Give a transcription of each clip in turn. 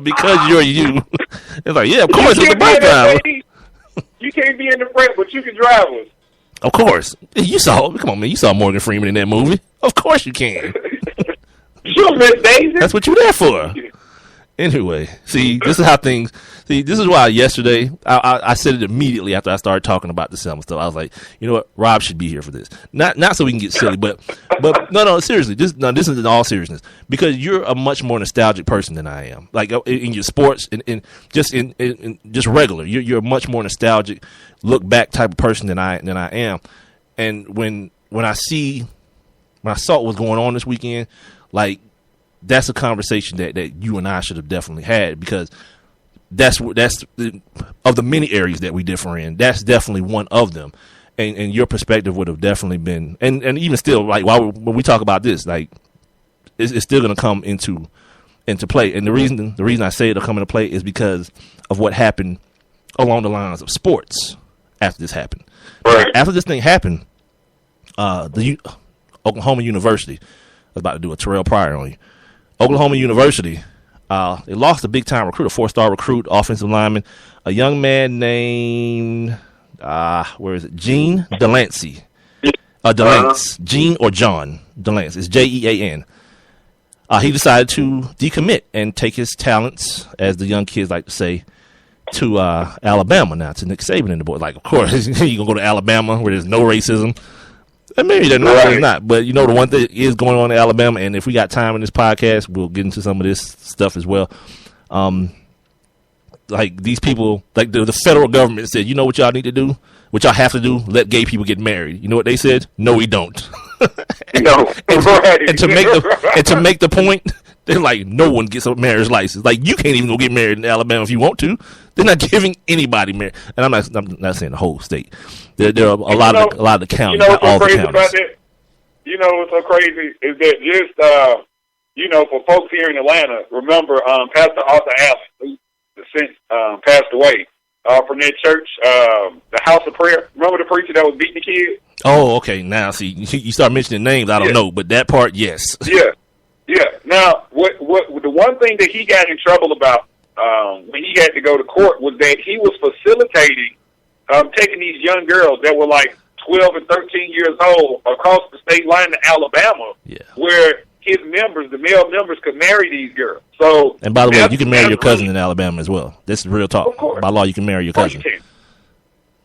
because you're you. It's like, yeah, of course, it's the bus driver. You can't be in the front, but you can drive us. Of course. You saw, come on, man, you saw Morgan Freeman in that movie. Of course you can. Sure, Miss Daisy. That's what you're there for. Anyway, see, this is how things. See, this is why yesterday I said it immediately after I started talking about the Selma stuff. I was like, you know what, Rob should be here for this. Not so we can get silly, but no, seriously. This is in all seriousness, because you're a much more nostalgic person than I am. Like in your sports and just in just regular, you're a much more nostalgic, look back type of person than I am. And when I saw what was going on this weekend, like, that's a conversation that you and I should have definitely had, because that's of the many areas that we differ in. That's definitely one of them, and your perspective would have definitely been, and even still, like, when we talk about this, like, it's still going to come into play. And the reason I say it'll come into play is because of what happened along the lines of sports after this happened. Right. After this thing happened, the Oklahoma University was about to do a Terrell Pryor on you. Oklahoma University, they lost a big-time recruit, a 4-star recruit, offensive lineman, a young man named, Gene Delancey. Delance. Gene or John Delance. It's Jean. He decided to decommit and take his talents, as the young kids like to say, to Alabama now, to Nick Saban and the boys. Like, of course, you're going to go to Alabama where there's no racism. And maybe there's not, but you know, the one thing is going on in Alabama, and if we got time in this podcast, we'll get into some of this stuff as well. Like, these people, like the federal government said, you know what y'all need to do? What y'all have to do? Let gay people get married. You know what they said? No, we don't. and to make the point, they're like, no one gets a marriage license. Like, you can't even go get married in Alabama if you want to. They're not giving anybody marriage. And I'm not saying the whole state. There are a lot of the counties, not all the counties. About that? You know what's so crazy is that just for folks here in Atlanta, remember Pastor Arthur Allen, who since passed away from that church, the House of Prayer. Remember the preacher that was beating the kids? Oh, okay. Now, see, you start mentioning names, I don't know, but that part, yes. Yeah. Now, what the one thing that he got in trouble about when he had to go to court was that he was facilitating taking these young girls that were like 12 and 13 years old across the state line to Alabama, where his members, the male members, could marry these girls. So, and by the way, you can marry your cousin in Alabama as well. This is real talk. Of course. By law, you can marry your cousin.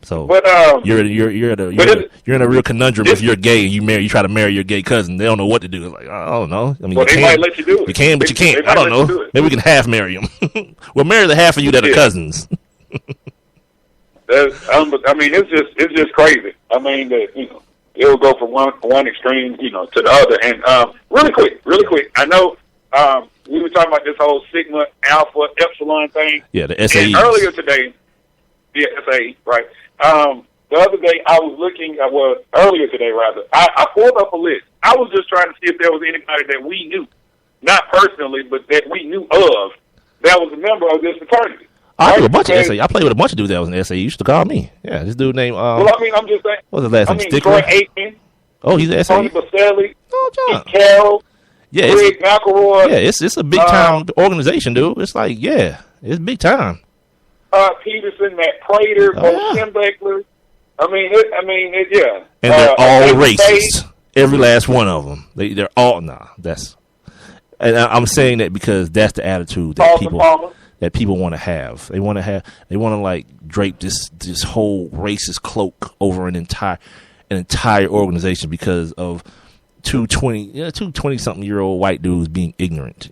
So, but you're in a real conundrum if you're gay and you try to marry your gay cousin. They don't know what to do. It's like, I don't know. I mean, they might let you do it. You can, but you can't. I don't know. Maybe we can half marry them. We'll marry the half of you that are cousins. I mean, it's just crazy. I mean, it'll go from one extreme, to the other. And really quick. I know we were talking about this whole Sigma, Alpha, Epsilon thing. Yeah, the SAE. And earlier today, SAE, right? The other day I was looking. Earlier today rather, I pulled up a list. I was just trying to see if there was anybody that we knew, not personally, but that we knew of, that was a member of this fraternity. I knew a bunch of SAE. I played with a bunch of dudes that was in SAE. You used to call me. Yeah, this dude named. Well, I mean, I'm just saying. What's his last name? Stickler? Troy Aikman. Oh, he's an SAE. Tony Baselli. Oh, John. Pete Carroll. Yeah, Greg McElroy. Yeah, it's a big time organization, dude. It's like, it's big time. Peterson, Matt Prater, Bo Schembechler. I mean, yeah. And they're all racist. Every last one of them. They're all that's. And I'm saying that because that's the attitude that people want to have. They want to like drape this whole racist cloak over an entire organization because of two 20-something-year-old white dudes being ignorant,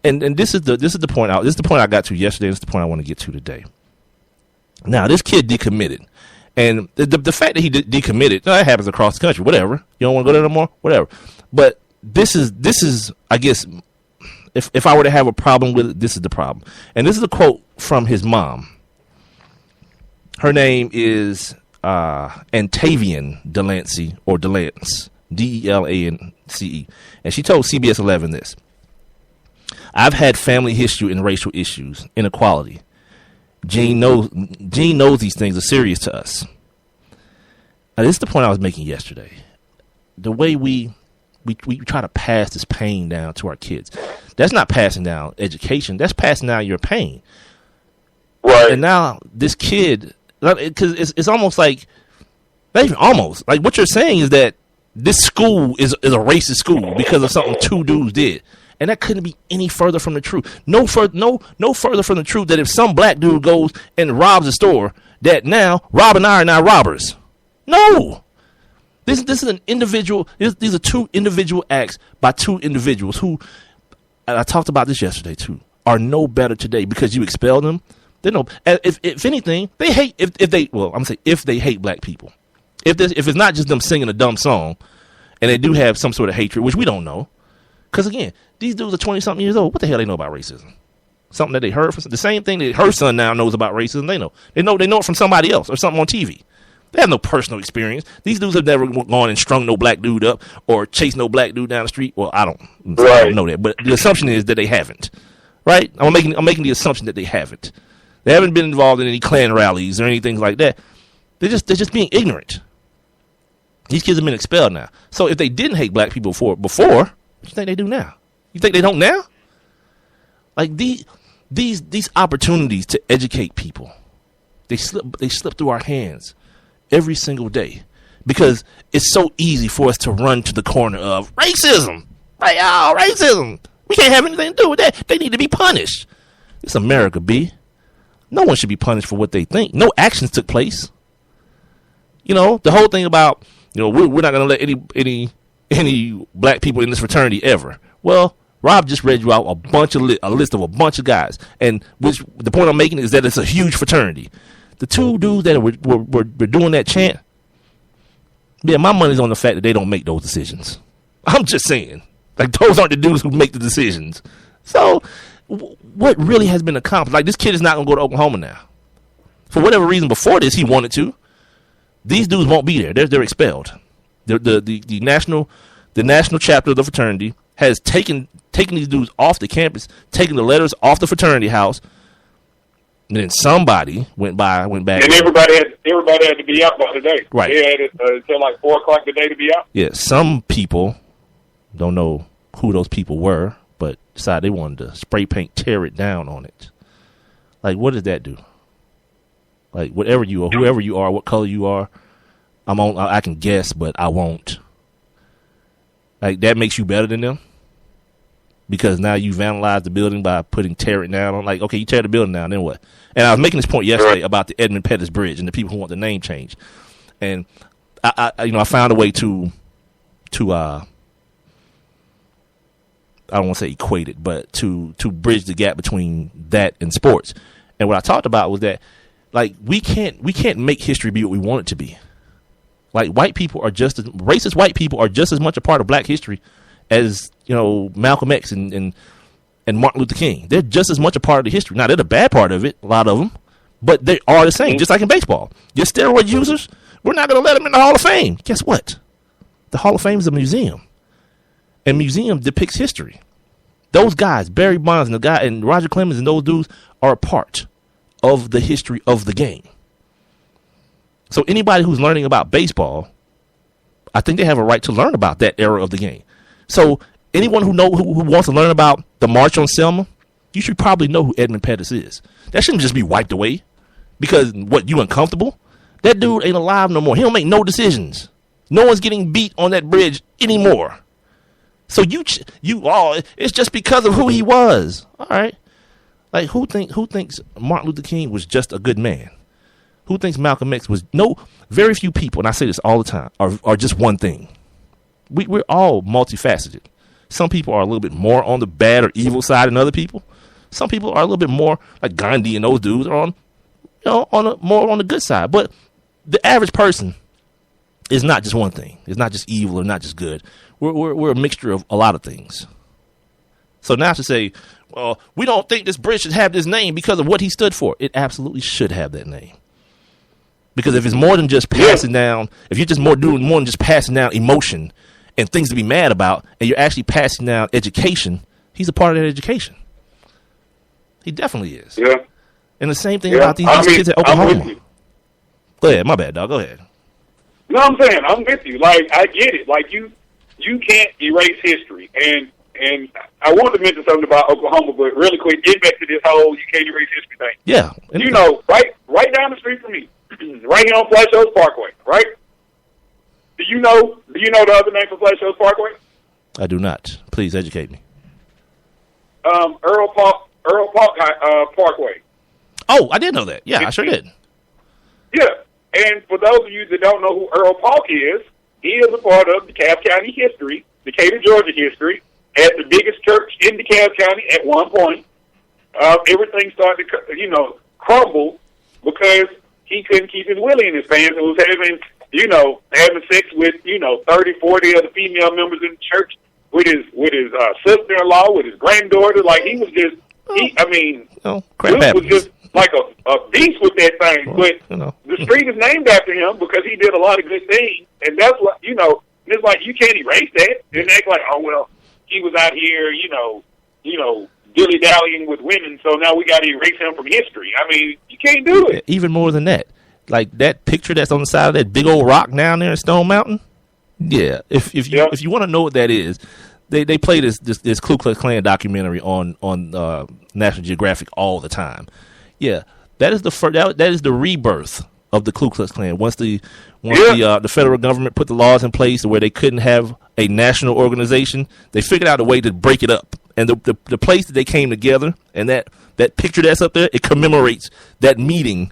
And this is the point out. This is the point I got to yesterday. This is the point I want to get to today. Now, this kid decommitted, and the fact that he decommitted, that happens across the country. Whatever, you don't want to go there no more. Whatever. But this is, I guess, if I were to have a problem with it, this is the problem. And this is a quote from his mom. Her name is Antavian Delancey, or Delance, Delance, and she told CBS 11 this. I've had family history and racial issues, inequality. Gene knows these things are serious to us. Now, this is the point I was making yesterday. The way we we try to pass this pain down to our kids. That's not passing down education. That's passing down your pain. Right. And now this kid, because it's almost like, not even almost, like what you're saying is that this school is a racist school because of something two dudes did. And that couldn't be any further from the truth. No further from the truth that if some black dude goes and robs a store, that now Rob and I are now robbers. No. This is an individual. These are two individual acts by two individuals who, and I talked about this yesterday too, are no better today because you expelled them. They know. If anything, they hate. If they hate black people. If it's not just them singing a dumb song, and they do have some sort of hatred, which we don't know, because again, these dudes are 20-something years old. What the hell they know about racism? Something that they heard from the same thing that her son now knows about racism. They know it from somebody else or something on TV. They have no personal experience. These dudes have never gone and strung no black dude up or chased no black dude down the street. Well, I don't know that, but the assumption is that they haven't. Right? I'm making the assumption that they haven't. They haven't been involved in any Klan rallies or anything like that. They're just being ignorant. These kids have been expelled now. So if they didn't hate black people before, what do you think they do now? You think they don't now? Like these opportunities to educate people, they slip through our hands every single day because it's so easy for us to run to the corner of racism. Right? Oh, racism. We can't have anything to do with that. They need to be punished. It's America, B. No one should be punished for what they think. No actions took place. You know, the whole thing about, we're not going to let any black people in this fraternity ever. Well, Rob just read you out a list of a bunch of guys, and which the point I'm making is that it's a huge fraternity. The two dudes that were doing that chant, yeah, my money's on the fact that they don't make those decisions. I'm just saying, like those aren't the dudes who make the decisions. So, what really has been accomplished? Like this kid is not going to go to Oklahoma now, for whatever reason. Before this, he wanted to. These dudes won't be there. They're expelled. The national chapter of the fraternity has taken these dudes off the campus, taken the letters off the fraternity house, and then somebody went back. And everybody had to be out by today. Right. They had it until like 4 o'clock today to be out. Yeah, some people, don't know who those people were, but decided they wanted to spray paint, tear it down on it. Like, what does that do? Like, whatever you are, whoever you are, what color you are, I can guess, but I won't. Like, that makes you better than them? Because now you vandalized the building by tear it down. I'm like, okay, you tear the building down, then what? And I was making this point yesterday about the Edmund Pettus Bridge and the people who want the name change. And I found a way to I don't want to say equate it, but to bridge the gap between that and sports. And what I talked about was that, like, we can't make history be what we want it to be. Like, racist white people are just as much a part of black history as, Malcolm X and Martin Luther King. They're just as much a part of the history. Now, they're the bad part of it, a lot of them, but they are the same, just like in baseball. Your steroid users, we're not going to let them in the Hall of Fame. Guess what? The Hall of Fame is a museum. And museum depicts history. Those guys, Barry Bonds and Roger Clemens and those dudes are a part of the history of the game. So anybody who's learning about baseball, I think they have a right to learn about that era of the game. So anyone who wants to learn about the March on Selma, you should probably know who Edmund Pettus is. That shouldn't just be wiped away because you uncomfortable? That dude ain't alive no more. He don't make no decisions. No one's getting beat on that bridge anymore. So it's just because of who he was. All right. Like, who thinks Martin Luther King was just a good man? Who thinks Malcolm X was? No, very few people, and I say this all the time, are just one thing. We're all multifaceted. Some people are a little bit more on the bad or evil side than other people. Some people are a little bit more like Gandhi and those dudes are more on the good side. But the average person is not just one thing. It's not just evil or not just good. We're a mixture of a lot of things. So now to say, well, we don't think this bridge should have this name because of what he stood for. It absolutely should have that name. Because if it's more than just passing down, if you're just doing more than just passing down emotion and things to be mad about, and you're actually passing down education, he's a part of that education. He definitely is. Yeah. And the same thing about these kids at Oklahoma. Go ahead. My bad, dog. Go ahead. No, I'm saying, I'm with you. Like, I get it. Like, you you can't erase history. And I wanted to mention something about Oklahoma, but really quick, get back to this whole you can't erase history thing. Yeah. You know, right down the street from me, right here on Flash Hills Parkway, right? Do you know the other name for Flash Hills Parkway? I do not. Please educate me. Earl Park Parkway. Oh, I did know that. Yeah, I sure did. Yeah. And for those of you that don't know who Earl Park is, he is a part of DeKalb County history, Decatur, Georgia history, at the biggest church in DeKalb County at one point. Everything started to, crumble because he couldn't keep his willy in his pants and was having sex with, 30, 40 of the female members in the church with his sister-in-law, with his granddaughter. Like, he was just, Luke was just like a beast with that thing. But the street is named after him because he did a lot of good things. And that's what, it's like you can't erase that and act like, oh, well, he was out here, dilly-dallying with women, so now we got to erase him from history. I mean, you can't do it. Even more than that. Like that picture that's on the side of that big old rock down there in Stone Mountain. Yeah, if you want to know what that is, they play this Ku Klux Klan documentary on National Geographic all the time. Yeah, that is the rebirth of the Ku Klux Klan. Once the federal government put the laws in place where they couldn't have a national organization, they figured out a way to break it up. And the place that they came together, and that picture that's up there, it commemorates that meeting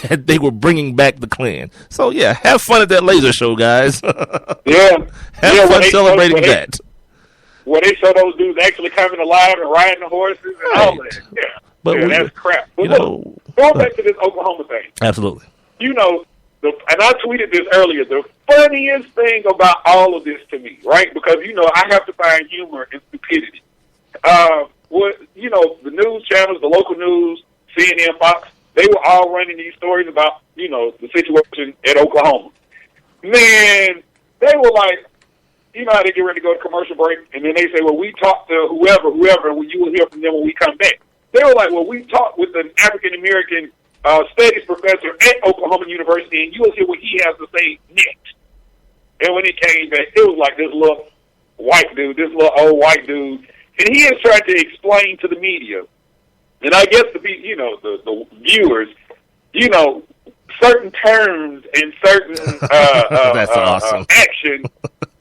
that they were bringing back the Klan. So, yeah, have fun at that laser show, guys. Yeah. Have fun celebrating that. Where they show those dudes actually coming alive and riding the horses and all that. Yeah. But that's crap. But look, going back to this Oklahoma thing. Absolutely. And I tweeted this earlier, the funniest thing about all of this to me, right? Because, I have to find humor in stupidity. The news channels, the local news, CNN, Fox, they were all running these stories about, the situation at Oklahoma. Man, they were like, how they get ready to go to commercial break, and then they say, well, we talked to whoever, and you will hear from them when we come back. They were like, well, we talked with an African-American studies professor at Oklahoma University, and you'll hear what he has to say next. And when he came back, it was like this little old white dude, and he is trying to explain to the media, and I guess to be, the viewers, certain terms and certain that's awesome. action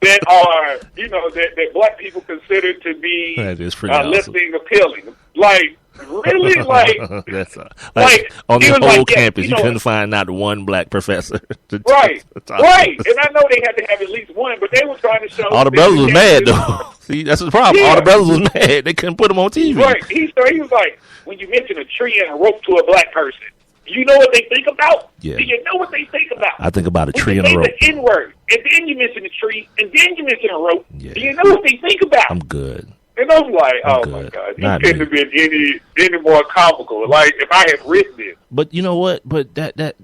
that are, that black people consider to be that is pretty awesome. listening appealing. Like, really? Like on the whole campus, you couldn't find not one black professor. Right. And I know they had to have at least one, but they were trying to show. All the brothers was mad, though. See, that's the problem. Yeah. All the brothers was mad. They couldn't put them on TV. Right. He was like, when you mention a tree and a rope to a black person, you know what they think about? Yeah. Do you know what they think about? I think about a tree and a rope. The N-word, and then you mention a tree, and then you mention a rope. Yeah. Do you know what they think about? I'm good. And I was like, oh, my God. This couldn't have been any more comical. Like, if I had written it. But you know what? But that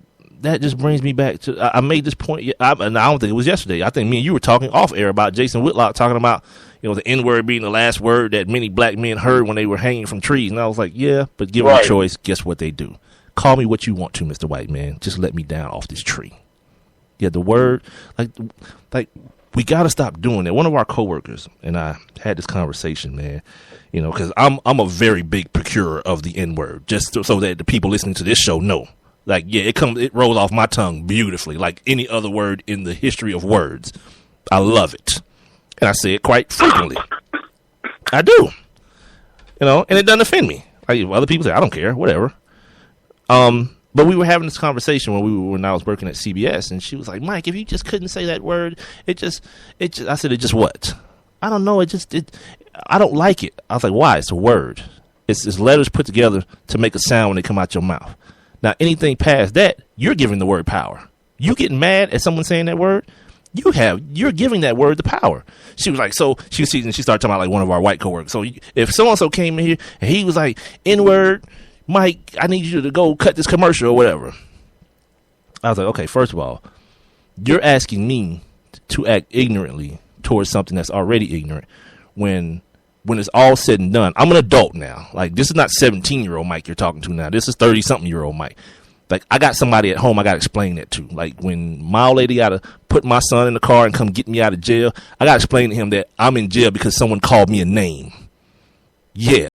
just brings me back to, I made this point, and I don't think it was yesterday. I think me and you were talking off air about Jason Whitlock talking about, the N-word being the last word that many black men heard when they were hanging from trees. And I was like, yeah, but given a choice, guess what they do? Call me what you want to, Mr. White Man. Just let me down off this tree. Yeah, the word, like we got to stop doing that. One of our coworkers and I had this conversation, man, because I'm a very big procurer of the N-word, just so that the people listening to this show know. Like, yeah, it rolls off my tongue beautifully, like any other word in the history of words. I love it. And I say it quite frequently. I do. And it doesn't offend me. Like, other people say, I don't care, whatever. But we were having this conversation when I was working at CBS, and she was like, Mike, if you just couldn't say that word, I said, it just what? I don't know. I don't like it. I was like, why? It's a word. It's letters put together to make a sound when they come out your mouth. Now, anything past that, you're giving the word power. You getting mad at someone saying that word, you're giving that word the power. She was like, so she started talking about like one of our white coworkers. So if so-and-so came in here and he was like, N-word, Mike, I need you to go cut this commercial or whatever. I was like, okay, first of all, you're asking me to act ignorantly towards something that's already ignorant when it's all said and done. I'm an adult now. Like, this is not 17-year-old Mike you're talking to now. This is 30-something-year-old Mike. Like, I got somebody at home I got to explain that to. Like, when my old lady got to put my son in the car and come get me out of jail, I got to explain to him that I'm in jail because someone called me a name. Yeah,